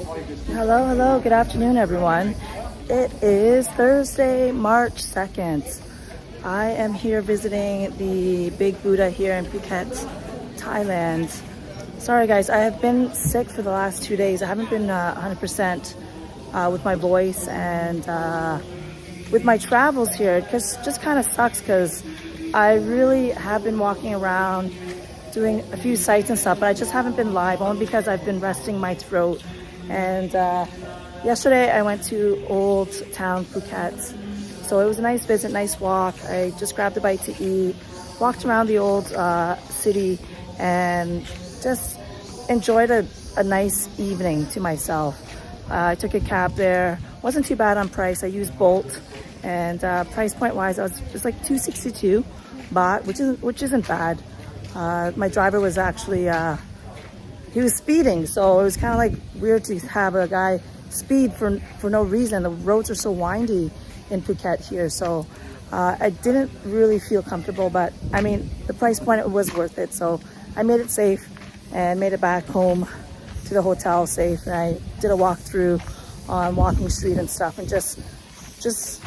Hello, hello, good afternoon, everyone. It is Thursday, March 2nd. I am here visiting the Big Buddha here in Phuket, Thailand. Sorry, guys, I have been sick for the last 2 days. I haven't been 100% with my voice and with my travels here. It just kind of sucks because I really have been walking around doing a few sites and stuff, but I just haven't been live only because I've been resting my throat. And yesterday I went to Old Town Phuket. So it was a nice visit, nice walk. I just grabbed a bite to eat, walked around the old city and just enjoyed a nice evening to myself. I took a cab there. Wasn't too bad on price. I used Bolt, and price point wise, it's like 262 baht, which isn't bad. My driver was actually he was speeding, so it was kind of like weird to have a guy speed for no reason. The roads are so windy in Phuket here, so I didn't really feel comfortable, but I mean, the price point, it was worth it. So I made it safe and made it back home to the hotel safe, and I did a walkthrough on Walking Street and stuff, and just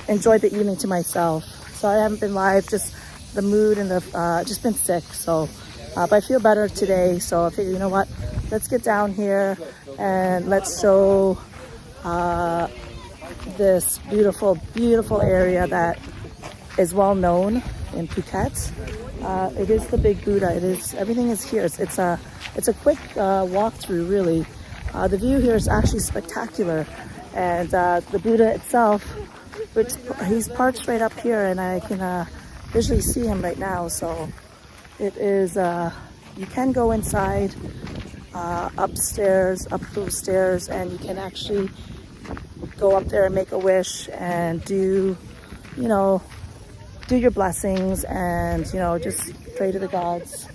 enjoyed the evening to myself. So I haven't been live, just the mood and the just been sick, so but I feel better today. So I figured, you know what, let's get down here and let's show this beautiful area that is well known in Phuket. It is the Big Buddha. Everything is here. It's a quick walkthrough, really. The view here is actually spectacular, and the Buddha itself, which he's parked right up here, and I can visually see him right now. So it is, you can go inside, upstairs, up those stairs, and you can actually go up there and make a wish and do your blessings and, just pray to the gods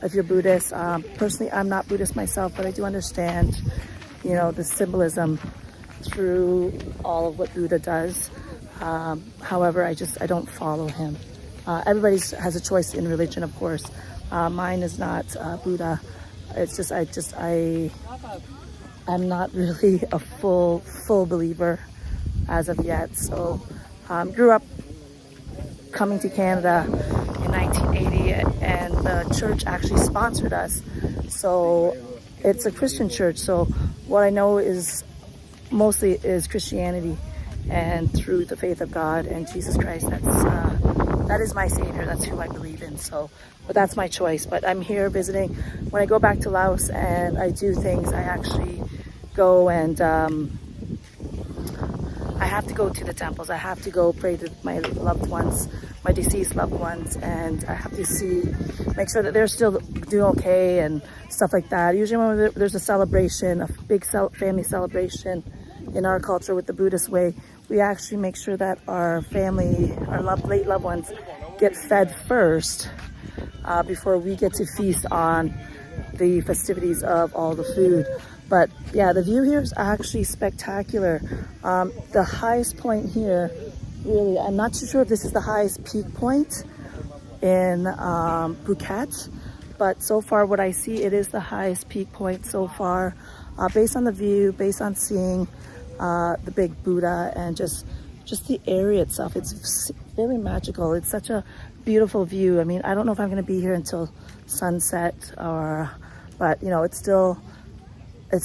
if you're Buddhist. Personally, I'm not Buddhist myself, but I do understand, the symbolism through all of what Buddha does. However, I don't follow him. Everybody has a choice in religion, of course. Mine is not Buddha. It's just I'm not really a full believer as of yet. So grew up coming to Canada in 1980, and the church actually sponsored us. So it's a Christian church. So what I know is mostly is Christianity, and through the faith of God and Jesus Christ. That is my savior. That's who I believe in. So, but that's my choice. But I'm here visiting. When I go back to Laos and I do things, I actually go and I have to go to the temples. I have to go pray to my loved ones, my deceased loved ones, and I have to make sure that they're still doing okay and stuff like that. Usually when there's a celebration, a big family celebration in our culture with the Buddhist way, we actually make sure that our family, our late loved ones, get fed first before we get to feast on the festivities of all the food. But yeah, the view here is actually spectacular. The highest point here, really, I'm not too sure if this is the highest peak point in Phuket, but so far what I see, it is the highest peak point so far, based on the view, based on seeing the Big Buddha and just the area itself. It's very magical. It's such a beautiful view. I mean, I don't know if I'm going to be here until sunset, but it's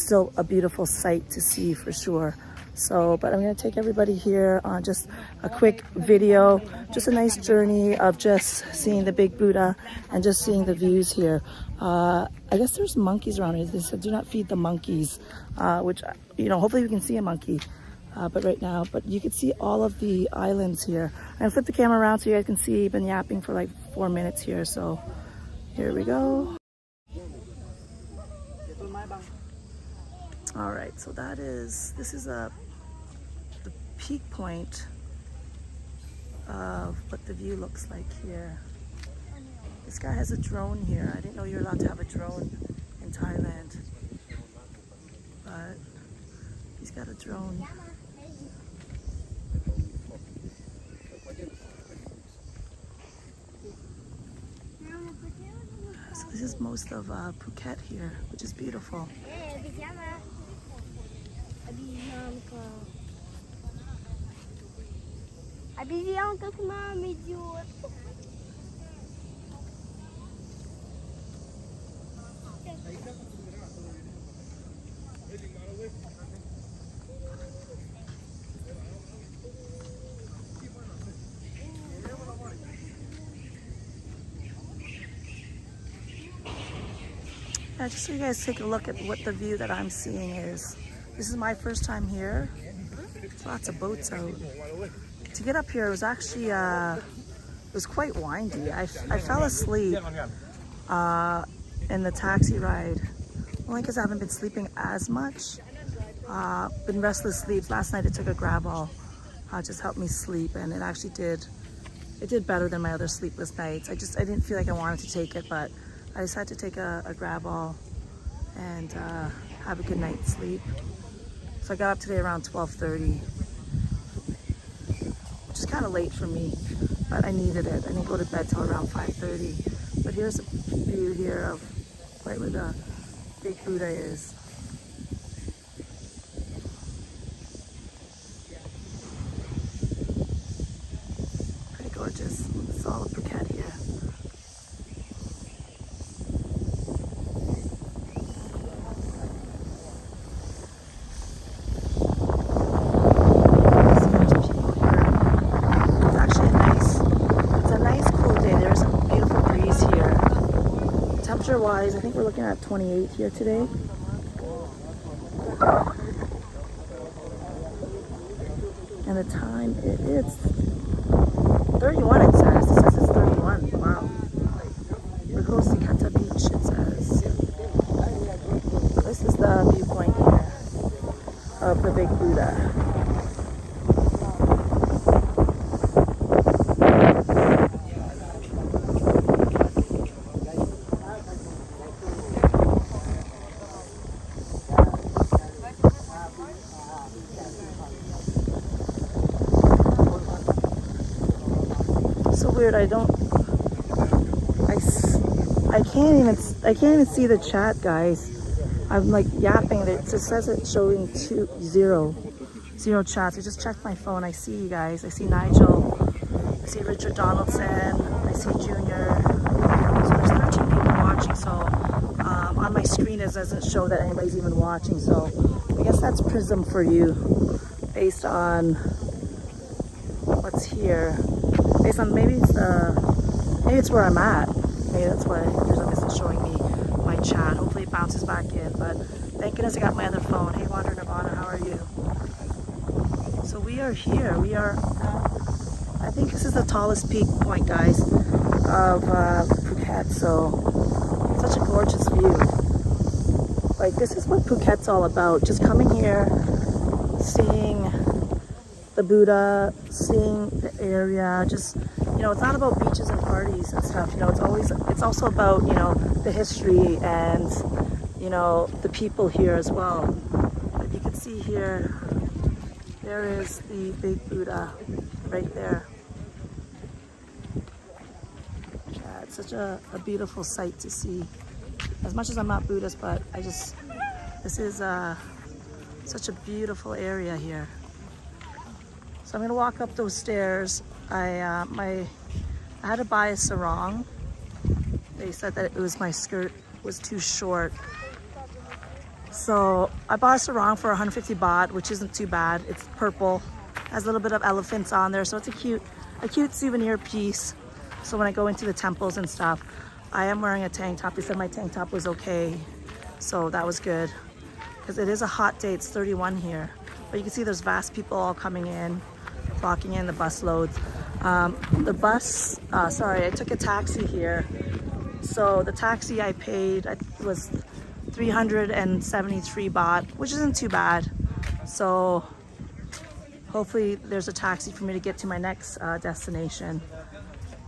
still a beautiful sight to see for sure. So, but I'm going to take everybody here on just a quick video, just a nice journey of just seeing the Big Buddha and just seeing the views here. I guess there's monkeys around here. They said do not feed the monkeys, which, hopefully we can see a monkey. But you can see all of the islands here. I'm going to flip the camera around so you guys can see. Been yapping for like 4 minutes here. So here we go. All right, so this is the peak point of what the view looks like here. This guy has a drone here. I didn't know you're allowed to have a drone in Thailand, but he's got a drone. So this is most of Phuket here, which is beautiful. Habis que kena medio. Yeah, just so you guys take a look at what the view that I'm seeing is. This is my first time here. There's lots of boats out. To get up here, it was actually it was quite windy. I fell asleep in the taxi ride, only because I haven't been sleeping as much. Been restless sleep. Last night I took a Gravol, just helped me sleep, and it actually did. It did better than my other sleepless nights. I didn't feel like I wanted to take it, but I decided to take a Gravol and have a good night's sleep. So I got up today around 12:30, which is kind of late for me, but I needed it. I didn't go to bed till around 5:30. But here's a view here of right where the big Buddha is. Pretty gorgeous. It's all of Phuket here. Wise, I think we're looking at 28 here today. And the time it's 31, it says. It says it's 31. Wow. We're close to Kata Beach, it says. This is the viewpoint here of the big Buddha. Weird. I can't even see the chat, guys. I'm like yapping. It just says it's showing zero chats. I just checked my phone. I see you guys. I see Nigel. I see Richard Donaldson. I see Junior. So there's 13 people watching. So on my screen it doesn't show that anybody's even watching. So I guess that's Prism for you, based on what's here. Based on maybe it's where I'm at. Maybe that's why Prism isn't showing me my chat. Hopefully it bounces back in. But thank goodness I got my other phone. Hey Wander Nirvana, how are you? So we are here. We are. I think this is the tallest peak point, guys, of Phuket. So such a gorgeous view. Like this is what Phuket's all about. Just coming here, seeing the Buddha, seeing the area, just, you know, it's not about beaches and parties and stuff, you know, it's also about, you know, the history and, you know, the people here as well. But you can see here, there is the big Buddha right there. Yeah, it's such a beautiful sight to see. As much as I'm not Buddhist, but this is such a beautiful area here. So I'm gonna walk up those stairs. I had to buy a sarong. They said that my skirt was too short. So I bought a sarong for 150 baht, which isn't too bad. It's purple, has a little bit of elephants on there, so it's a cute souvenir piece. So when I go into the temples and stuff, I am wearing a tank top. They said my tank top was okay, so that was good. Because it is a hot day, it's 31 here. But you can see there's vast people all coming in, flocking in, the bus loads. I took a taxi here. So the taxi I paid was 373 baht, which isn't too bad. So hopefully there's a taxi for me to get to my next destination.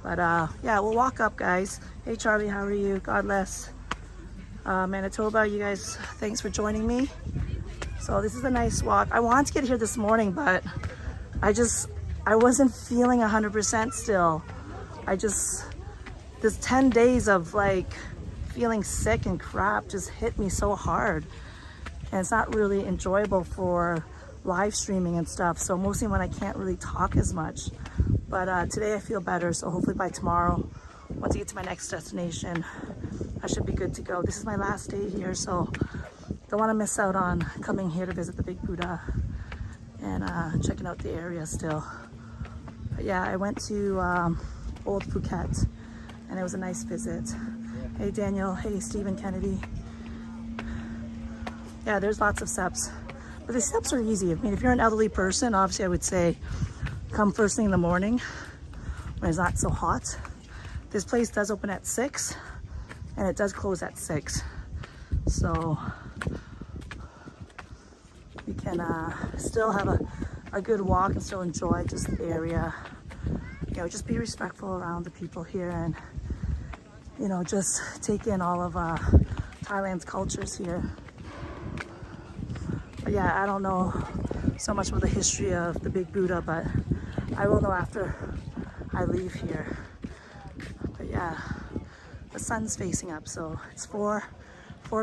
But yeah, we'll walk up, guys. Hey Charlie, how are you? God bless. Manitoba, you guys, thanks for joining me. So this is a nice walk. I wanted to get here this morning, but I wasn't feeling 100% still. This 10 days of like feeling sick and crap just hit me so hard. And it's not really enjoyable for live streaming and stuff, so mostly when I can't really talk as much. But today I feel better, so hopefully by tomorrow, once I get to my next destination, I should be good to go. This is my last day here, so don't want to miss out on coming here to visit the Big Buddha and checking out the area still. But yeah, I went to Old Phuket and it was a nice visit. Hey Daniel, hey Stephen Kennedy. Yeah, there's lots of steps, but the steps are easy. I mean, if you're an elderly person, obviously I would say come first thing in the morning when it's not so hot. This place does open at 6 and it does close at 6. So you can still have a good walk and still enjoy just the area. You know, just be respectful around the people here and, you know, just take in all of Thailand's cultures here. But yeah, I don't know so much about the history of the Big Buddha, but I will know after I leave here. But yeah, the sun's facing up, so it's 4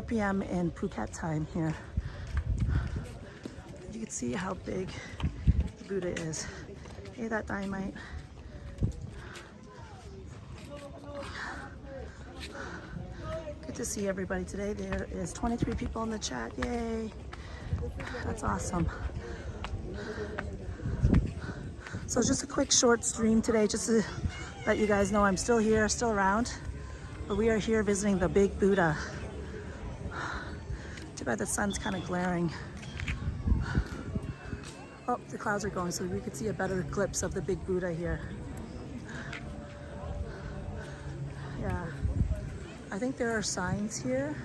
p.m. in Phuket time here. You can see how big the Buddha is. Hey, that dynamite. Good to see everybody today. There is 23 people in the chat. Yay! That's awesome. So just a quick short stream today, just to let you guys know I'm still here, still around. But we are here visiting the Big Buddha. Too bad the sun's kind of glaring. Oh, the clouds are going, so we could see a better glimpse of the Big Buddha here. Yeah, I think there are signs here.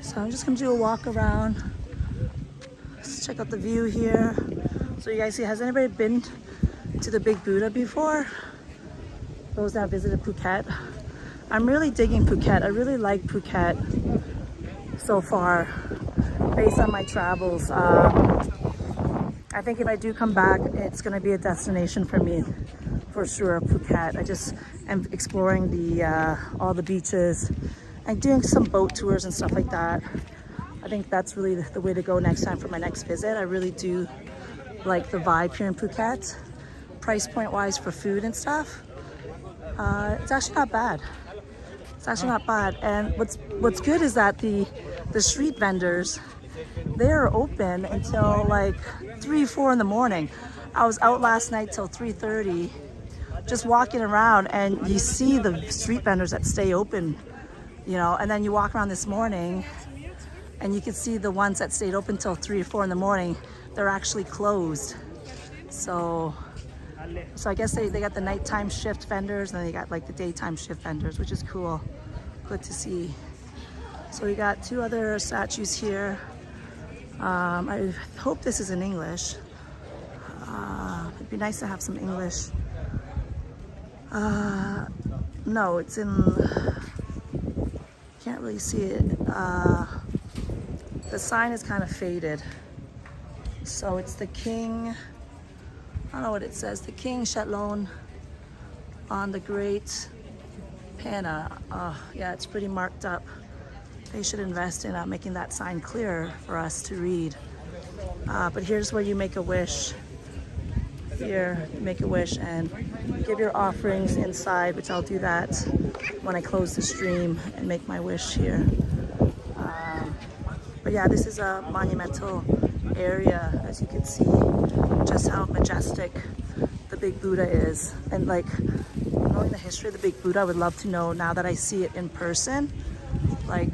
So I'm just gonna do a walk around. Let's check out the view here. So you guys see, has anybody been to the Big Buddha before? Those that visited Phuket. I'm really digging Phuket. I really like Phuket so far, based on my travels. I think if I do come back, it's gonna be a destination for me, for sure, Phuket. I just am exploring the all the beaches and doing some boat tours and stuff like that. I think that's really the way to go next time for my next visit. I really do like the vibe here in Phuket. Price point wise for food and stuff, it's actually not bad. It's actually not bad. And what's good is that the street vendors, they are open until like 3, 4 in the morning. I was out last night till 3:30, just walking around, and you see the street vendors that stay open, you know, and then you walk around this morning and you can see the ones that stayed open till 3 or 4 in the morning, they're actually closed. So I guess they got the nighttime shift vendors, and then they got like the daytime shift vendors, which is cool. Good to see. So we got 2 other statues here. I hope this is in English. It'd be nice to have some English. No, it's in, can't really see it. The sign is kind of faded. So it's the king, I don't know what it says, the King Shetland on the Great Pana. Yeah, it's pretty marked up. They should invest in making that sign clearer for us to read. But here's where you make a wish. Here, make a wish and give your offerings inside, which I'll do that when I close the stream and make my wish here. But yeah, this is a monumental area, as you can see, just how majestic the Big Buddha is. And like, knowing the history of the Big Buddha, I would love to know, now that I see it in person, like,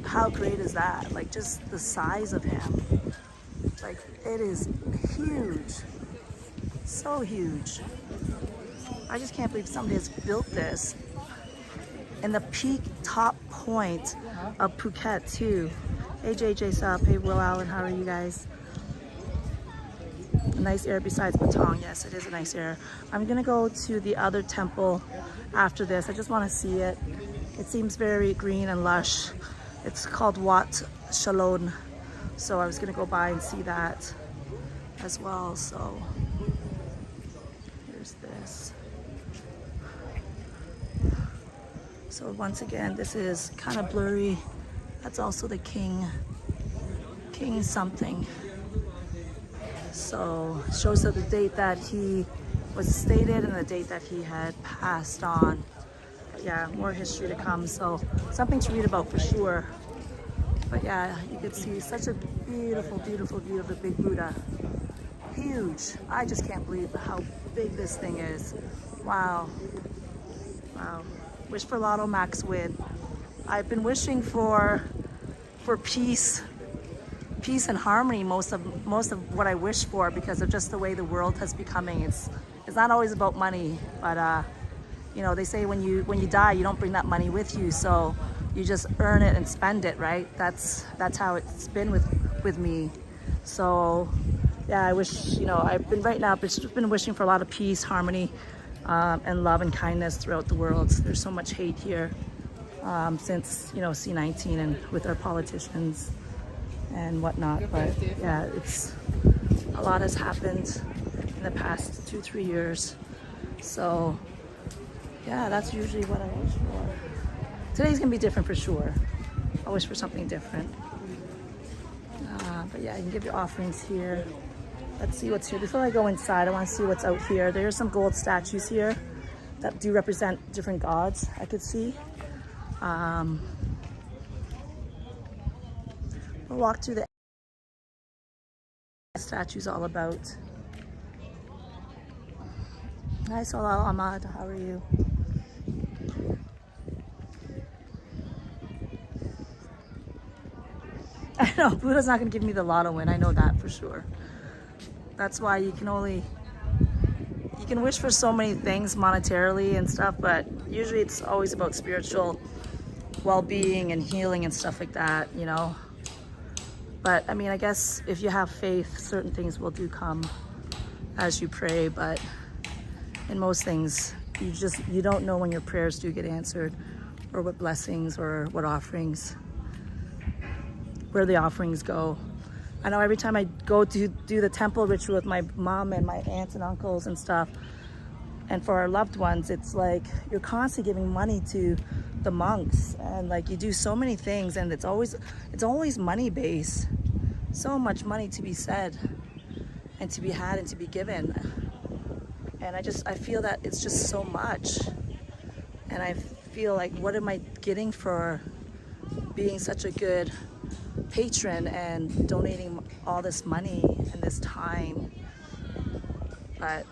how great is that? Like, just the size of him. Like, it is huge. So huge. I just can't believe somebody has built this in the peak top point of Phuket too. Hey JJ Sup, hey Will Allen, how are you guys? A nice area besides Patong. Yes, it is a nice area. I'm gonna go to the other temple after this. I just want to see it. It seems very green and lush. It's called Wat Shalon. So I was gonna go by and see that as well. So here's this. So once again, this is kind of blurry. That's also the king something. So shows that the date that he was stated and the date that he had passed on. But yeah, more history to come. So something to read about for sure. But yeah, you could see such a beautiful, beautiful view of the big Buddha. Huge. I just can't believe how big this thing is. Wow. Wow. Wish for Lotto Max win. I've been wishing for peace and harmony most of what I wish for, because of just the way the world has becoming. It's not always about money, but you know, they say when you die, you don't bring that money with you, so you just earn it and spend it, right? That's how it's been with me. So yeah, I wish, you know, I've just been wishing for a lot of peace, harmony, and love and kindness throughout the world. There's so much hate here since, you know, C-19 and with our politicians and whatnot. But yeah, a lot has happened in the past 2-3 years. So yeah, that's usually what I wish for. Today's gonna be different for sure. I wish for something different. But yeah, you can give your offerings here. Let's see what's here. Before I go inside, I want to see what's out here. There's some gold statues here that do represent different gods, I could see. We'll walk through the statues all about. Hi, Salah Ahmad, how are you? I know, Buddha's not going to give me the lotto win. I know that for sure. That's why you can wish for so many things monetarily and stuff, but usually it's always about spiritual well-being and healing and stuff like that, you know. But I mean, I guess if you have faith, certain things will do come as you pray, but in most things, you don't know when your prayers do get answered, or what blessings or what offerings, where the offerings go. I know every time I go to do the temple ritual with my mom and my aunts and uncles and stuff, and for our loved ones, it's like you're constantly giving money to the monks, and like you do so many things, and it's always money based. So much money to be said and to be had and to be given. And I feel that it's just so much. And I feel like, what am I getting for being such a good patron and donating all this money and this time? But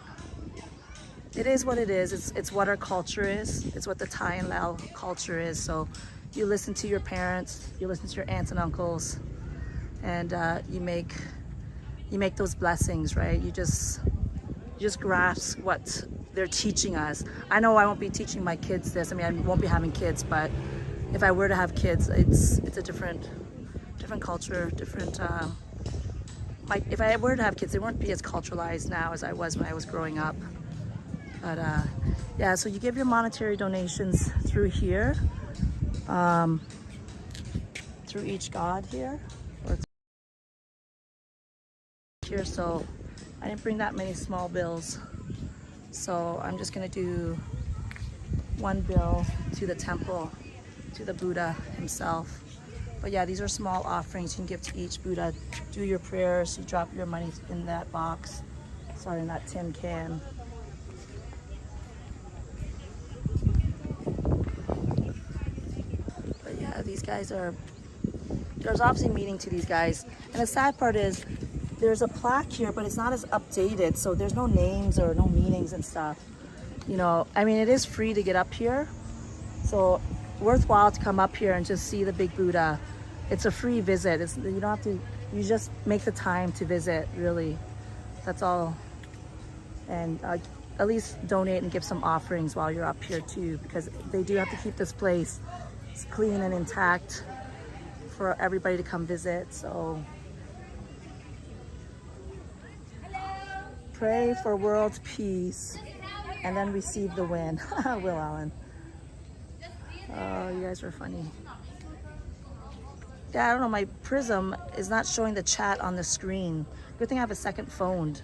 it is what it is. It's what our culture is. It's what the Thai and Lao culture is. So you listen to your parents, you listen to your aunts and uncles, and you make those blessings, right? You just grasp what they're teaching us. I know I won't be teaching my kids this. I mean, I won't be having kids, but if I were to have kids, it's a different culture, different. If I were to have kids, they wouldn't be as culturalized now as I was when I was growing up. But yeah, so you give your monetary donations through here, through each god here, or here. So I didn't bring that many small bills, so I'm just gonna do one bill to the temple, to the Buddha himself. But yeah, these are small offerings you can give to each Buddha. Do your prayers, you drop your money in that box, sorry, in that tin can. But yeah, these guys there's obviously meaning to these guys. And the sad part is, there's a plaque here, but it's not as updated, so there's no names or no meanings and stuff. You know, I mean, it is free to get up here, so worthwhile to come up here and just see the big Buddha. It's a free visit. You don't have to, you just make the time to visit, really. That's all. And at least donate and give some offerings while you're up here too, because they do have to keep this place clean and intact for everybody to come visit. So pray for world peace and then receive the win. Will Allen. Oh, you guys are funny. Yeah, I don't know, my Prism is not showing the chat on the screen. Good thing I have a second phone.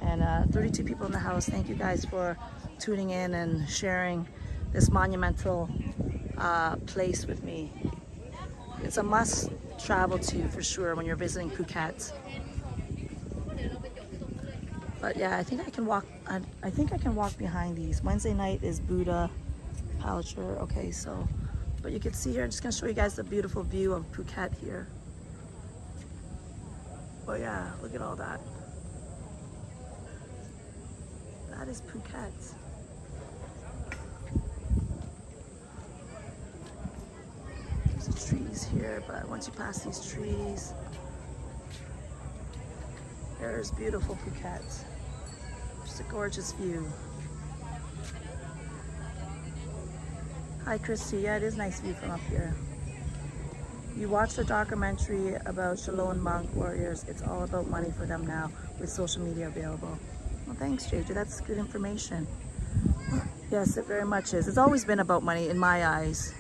And 32 people in the house. Thank you guys for tuning in and sharing this monumental place with me. It's a must travel to for sure when you're visiting Phuket. But yeah, I think I can walk. I think I can walk behind these. Wednesday night is Buddha Palature. Okay, so, but you can see here. I'm just gonna show you guys the beautiful view of Phuket here. Oh yeah, look at all that. That is Phuket. There's the trees here, but once you pass these trees, there's beautiful Phuket. Just a gorgeous view. Hi Christy, yeah, it is a nice view from up here. You watch the documentary about Shalom monk warriors. It's all about money for them now with social media available. Well, thanks JJ, that's good information. Yes, it very much is. It's always been about money in my eyes.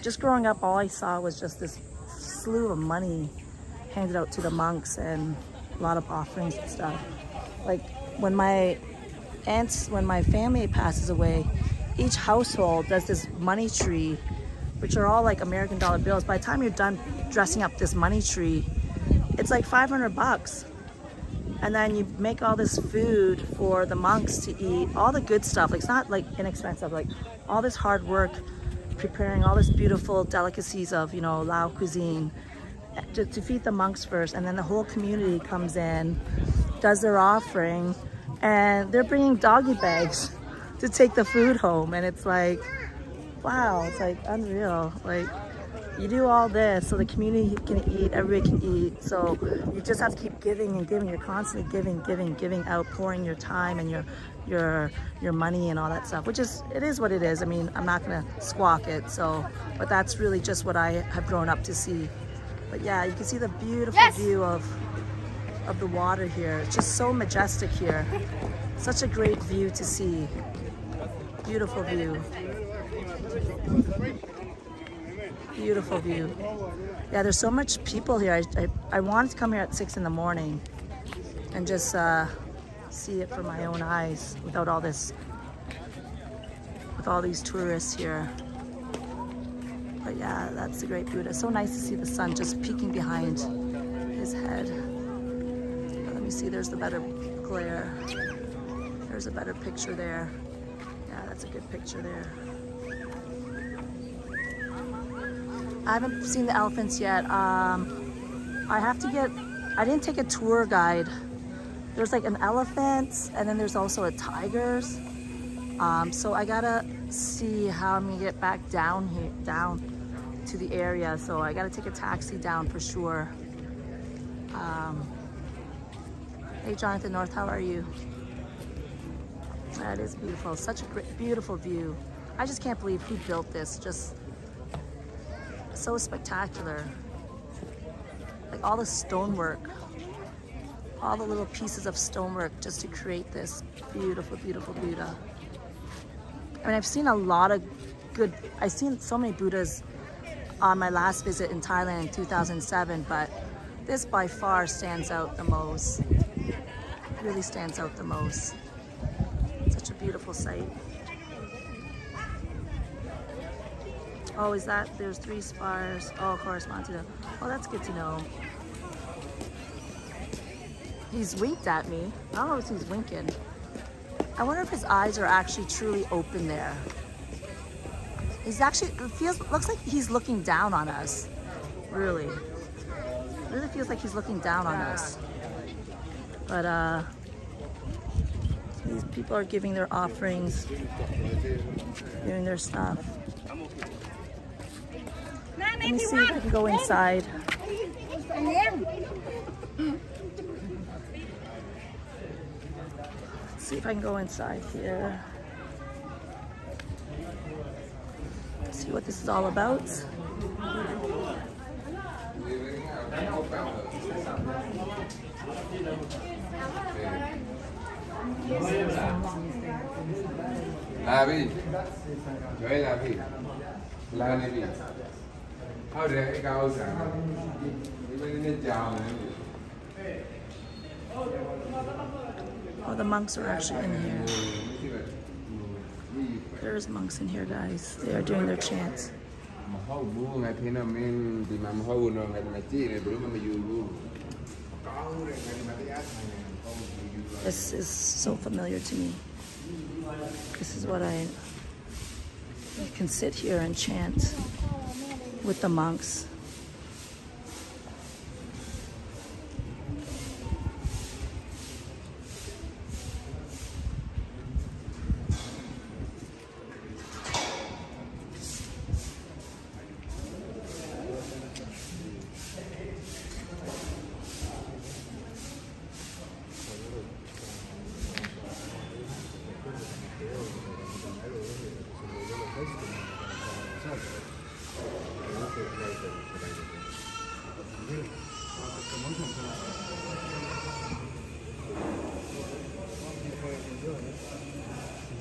Just growing up, all I saw was just this slew of money handed out to the monks and a lot of offerings and stuff. Like when my family passes away, each household does this money tree, which are all like American dollar bills. By the time you're done dressing up this money tree, it's like $500. And then you make all this food for the monks to eat, all the good stuff. Like, it's not like inexpensive, like all this hard work preparing all this beautiful delicacies of, you know, Lao cuisine to feed the monks first. And then the whole community comes in, does their offering, and they're bringing doggy bags to take the food home. And it's like, wow, it's like unreal. Like, you do all this so the community can eat, everybody can eat. So you just have to keep giving and giving. You're constantly giving out, pouring your time and your money and all that stuff, which is, it is what it is. I mean, I'm not gonna squawk it. So, but that's really just what I have grown up to see. But yeah, you can see the beautiful view of the water here. It's just so majestic here. Such a great view to see. Beautiful view. Beautiful view. Yeah, there's so much people here. I wanted to come here at 6 in the morning and just see it for my own eyes without all this, with all these tourists here. But yeah, that's the great Buddha. So nice to see the sun just peeking behind his head. Let me see, there's the better glare. There's a better picture there. Yeah, that's a good picture there. I haven't seen the elephants yet. I didn't take a tour guide. There's like an elephant and then there's also a tigers. So I gotta see how I'm gonna get back down to the area. So I gotta take a taxi down for sure. Hey Jonathan North, how are you? That is beautiful. Such a great, beautiful view. I just can't believe who built this. Just so spectacular. Like all the stonework, all the little pieces of stonework just to create this beautiful, beautiful Buddha. I mean, I've seen a lot of I've seen so many Buddhas on my last visit in Thailand in 2007, but this by far stands out the most. Really stands out the most. Such a beautiful sight. Oh, is that, there's 3 spires. Oh, correspond to the, oh, that's good to know. He's winked at me. I don't know if he's winking. I wonder if his eyes are actually truly open there. He's actually, looks like he's looking down on us. Really. It really feels like he's looking down on us. But these people are giving their offerings, doing their stuff. Let me see if I can go inside. Let's see if I can go inside here. See what this is all about. Oh, the monks are actually in here. There's monks in here, guys. They are doing their chants. This is so familiar to me. This is what I can sit here and chant with the monks.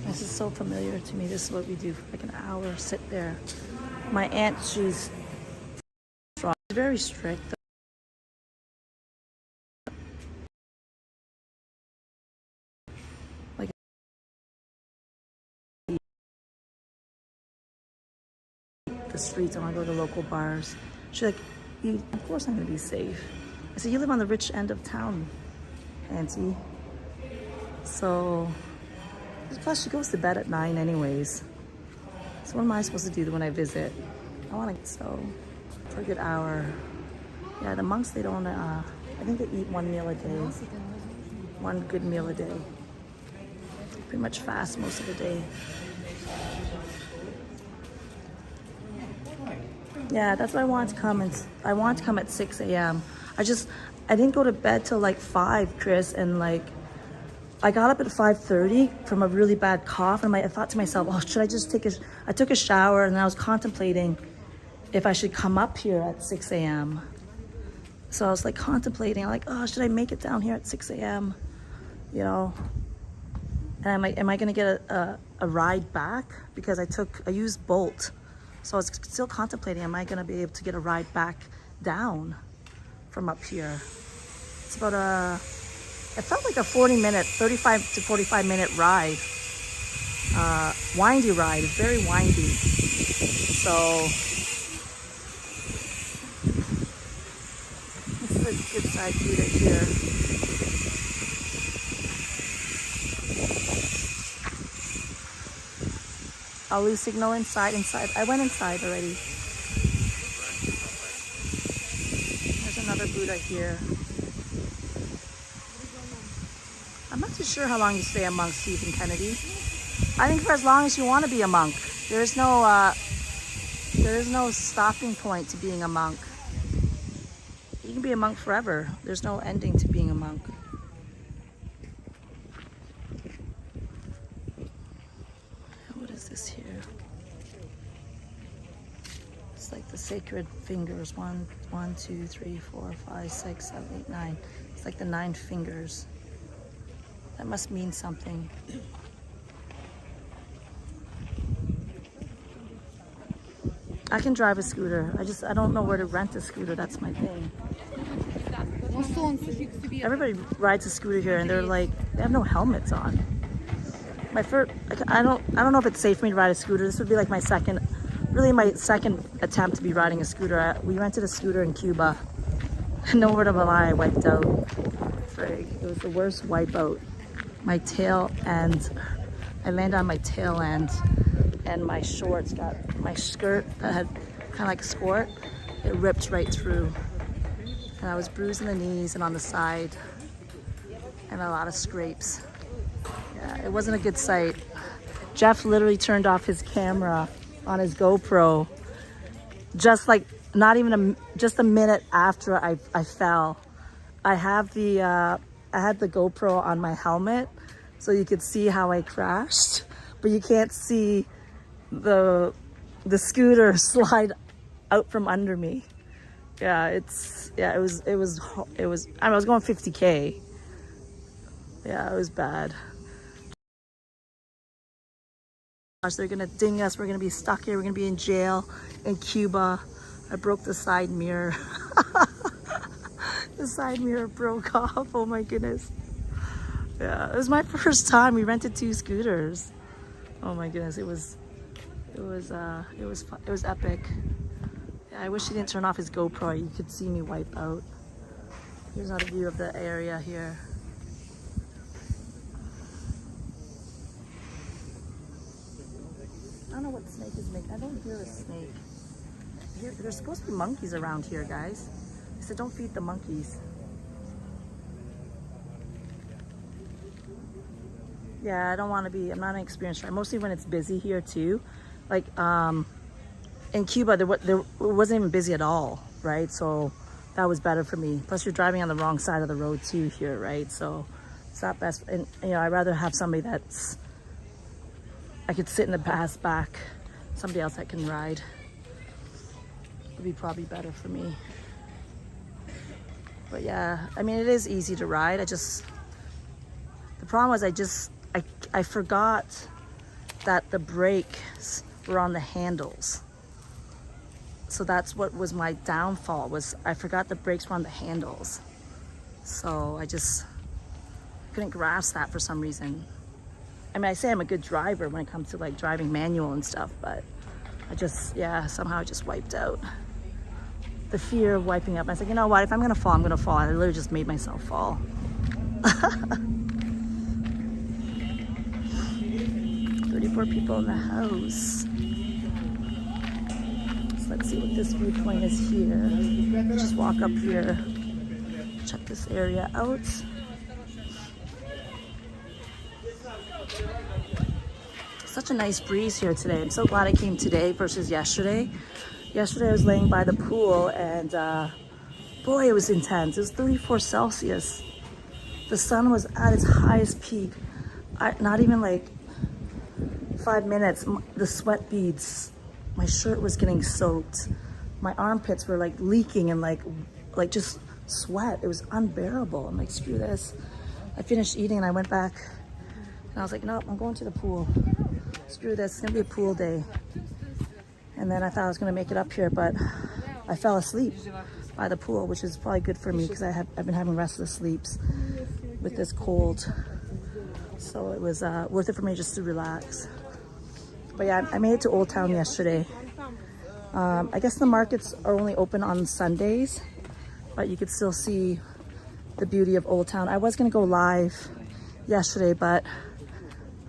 This is so familiar to me. This is what we do for like an hour, sit there. My aunt, she's strong, very strict. Like the streets, I want to go to local bars. She's like, of course I'm going to be safe. I said, you live on the rich end of town, Auntie. So, plus she goes to bed at 9 anyways. So what am I supposed to do when I visit? I want to, so, for a good hour. Yeah, the monks, they don't, I think they eat one meal a day. One good meal a day. Pretty much fast most of the day. Yeah, that's why I want to come, and I want to come at 6 a.m. I didn't go to bed till like 5, Chris, and like, I got up at 5:30 from a really bad cough, and I thought to myself, oh, should I just I took a shower, and then I was contemplating if I should come up here at 6 a.m. So I was like contemplating, like, oh, should I make it down here at 6 a.m.? You know? And am I gonna get a ride back? Because I used Bolt. So I was still contemplating, am I gonna be able to get a ride back down from up here? It's about it felt like a 35 to 45 minute ride. Windy ride, very windy. So, this is a good side view here. I'll lose signal inside. I went inside already. There's another Buddha here. I'm not too sure how long you stay a monk, Stephen Kennedy. I think for as long as you want to be a monk. There is no stopping point to being a monk. You can be a monk forever. There's no ending to being a monk. What is this here? It's like the sacred fingers. 1, 2, 3, 4, 5, 6, 7, 8, 9. It's like the 9 fingers. That must mean something. I can drive a scooter. I don't know where to rent a scooter. That's my thing. Everybody rides a scooter here, and they're like, they have no helmets on. I don't know if it's safe for me to ride a scooter. This would be like my second attempt to be riding a scooter. We rented a scooter in Cuba. No word of a lie, I wiped out. It was the worst wipeout. My tail end, I landed on my tail end, and my shorts my skirt that had kind of like a skirt, it ripped right through. And I was bruising the knees and on the side, and a lot of scrapes. Yeah, it wasn't a good sight. Jeff literally turned off his camera on his GoPro, just like, not even just a minute after I fell. I had the GoPro on my helmet, so you could see how I crashed, but you can't see the scooter slide out from under me. Yeah, it was I was going 50K. Yeah, it was bad. Gosh, they're gonna ding us. We're gonna be stuck here. We're gonna be in jail in Cuba. I broke the side mirror. The side mirror broke off. Oh my goodness. Yeah, it was my first time. We rented 2 scooters. Oh my goodness, it was epic. Yeah, I wish he didn't turn off his GoPro. You could see me wipe out. Here's another view of the area here. I don't know what snake is making. I don't hear a snake. There's supposed to be monkeys around here, guys. I said don't feed the monkeys. Yeah, I don't want to be, I'm not an experienced driver. Mostly when it's busy here too. Like in Cuba, it wasn't even busy at all, right? So that was better for me. Plus you're driving on the wrong side of the road too here, right? So it's not best. And you know, I'd rather have somebody that's, I could sit in the back, somebody else that can ride. Would be probably better for me. But yeah, I mean, it is easy to ride. The problem was I forgot that the brakes were on the handles. So that's what was my downfall, was I forgot the brakes were on the handles. So I just couldn't grasp that for some reason. I mean, I say I'm a good driver when it comes to like driving manual and stuff, but somehow I just wiped out. The fear of wiping up. I was like, you know what, if I'm gonna fall, I'm gonna fall. I literally just made myself fall. 34 people in the house. So let's see what this viewpoint is here. Just walk up here, check this area out. Such a nice breeze here today. I'm so glad I came today versus yesterday. Yesterday I was laying by the pool and boy, it was intense. It was 34 Celsius. The sun was at its highest peak. Not even like 5 minutes, the sweat beads, my shirt was getting soaked. My armpits were like leaking and like just sweat. It was unbearable. I'm like, screw this. I finished eating and I went back and I was like, nope, I'm going to the pool. Screw this, it's gonna be a pool day. And then I thought I was gonna make it up here, but I fell asleep by the pool, which is probably good for me because I've been having restless sleeps with this cold. So it was worth it for me just to relax. But yeah, I made it to Old Town yesterday. I guess the markets are only open on Sundays, but you could still see the beauty of Old Town. I was gonna go live yesterday, but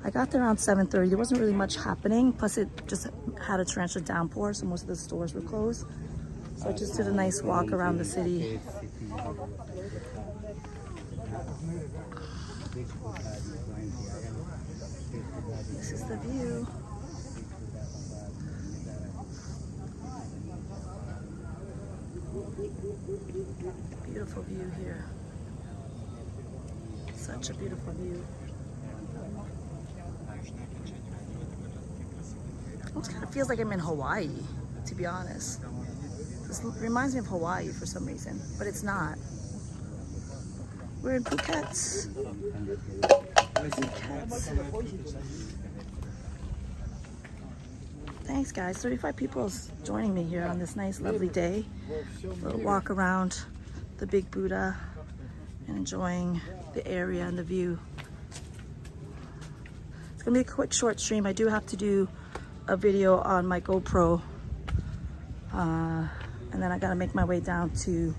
I got there around 7:30. There wasn't really much happening. Plus it just had a torrential downpour, so most of the stores were closed. So I just did a nice walk around the city. This is the view. Beautiful view here. Such a beautiful view. Almost kind of feels like I'm in Hawaii, to be honest. This reminds me of Hawaii for some reason, but it's not. We're in Phuket. Thanks guys, 35 people joining me here on this nice lovely day. A little walk around the Big Buddha and enjoying the area and the view. It's gonna be a quick short stream. I do have to do a video on my GoPro and then I gotta make my way down to,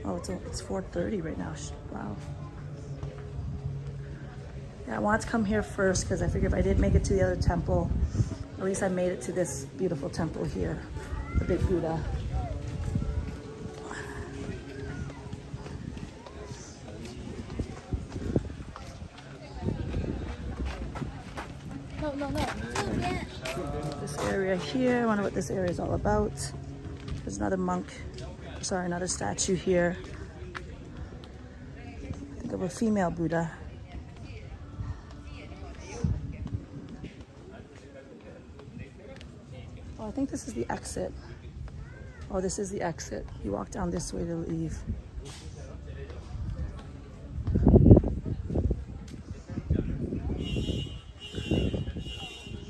oh, it's 4:30 right now. Wow. Yeah, I wanted to come here first because I figured if I didn't make it to the other temple, at least I made it to this beautiful temple here, the Big Buddha. This area here, I wonder what this area is all about. There's another monk, sorry, another statue here. I think of a female Buddha. Oh, I think this is the exit. Oh, this is the exit. You walk down this way to leave.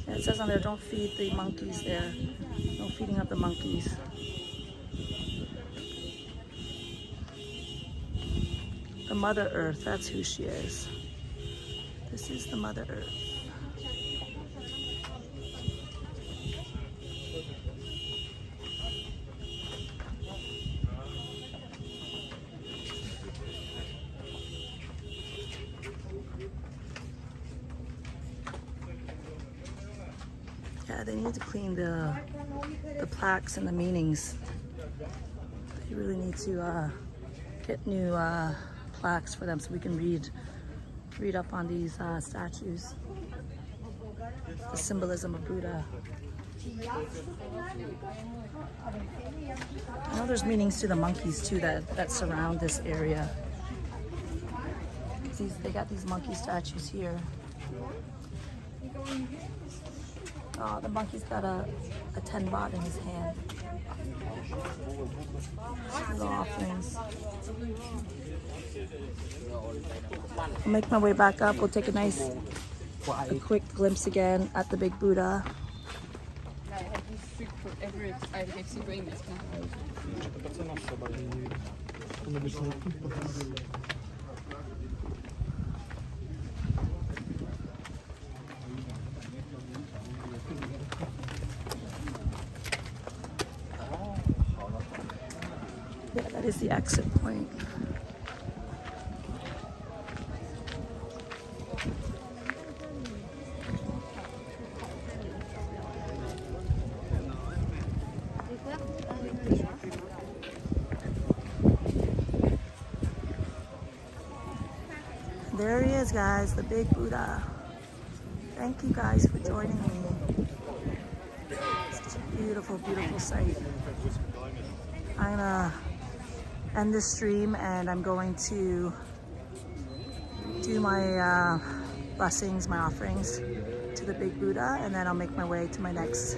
It says on there, don't feed the monkeys there. No feeding of the monkeys. The Mother Earth, that's who she is. This is the Mother Earth. Yeah, they need to clean the plaques and the meanings. They really need to get new plaques for them so we can read up on these statues. The symbolism of Buddha. I know there's meanings to the monkeys too that surround this area. They got these monkey statues here. Oh, the monkey's got a 10 baht in his hand. Little offerings. I'll make my way back up. We'll take a quick glimpse again at the big Buddha. Yeah, that is the exit point. There he is, guys, the big Buddha. Thank you guys for joining me. Such a beautiful, beautiful sight. I'm gonna end this stream and I'm going to do my blessings, my offerings to the big Buddha, and then I'll make my way to my next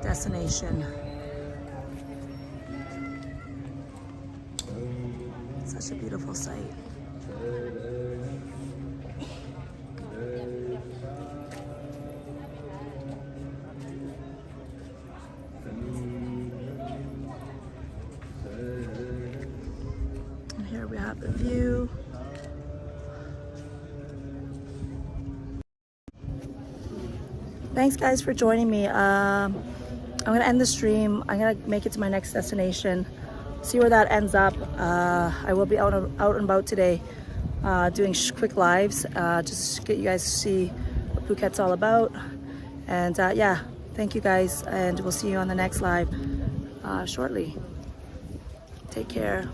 destination. Such a beautiful sight. And here we have the view. Thanks guys for joining me. I'm gonna end the stream. I'm gonna make it to my next destination, see where that ends up. I will be out and about today, doing quick lives, just to get you guys to see what Phuket's all about. And yeah, thank you guys, and we'll see you on the next live shortly. Take care.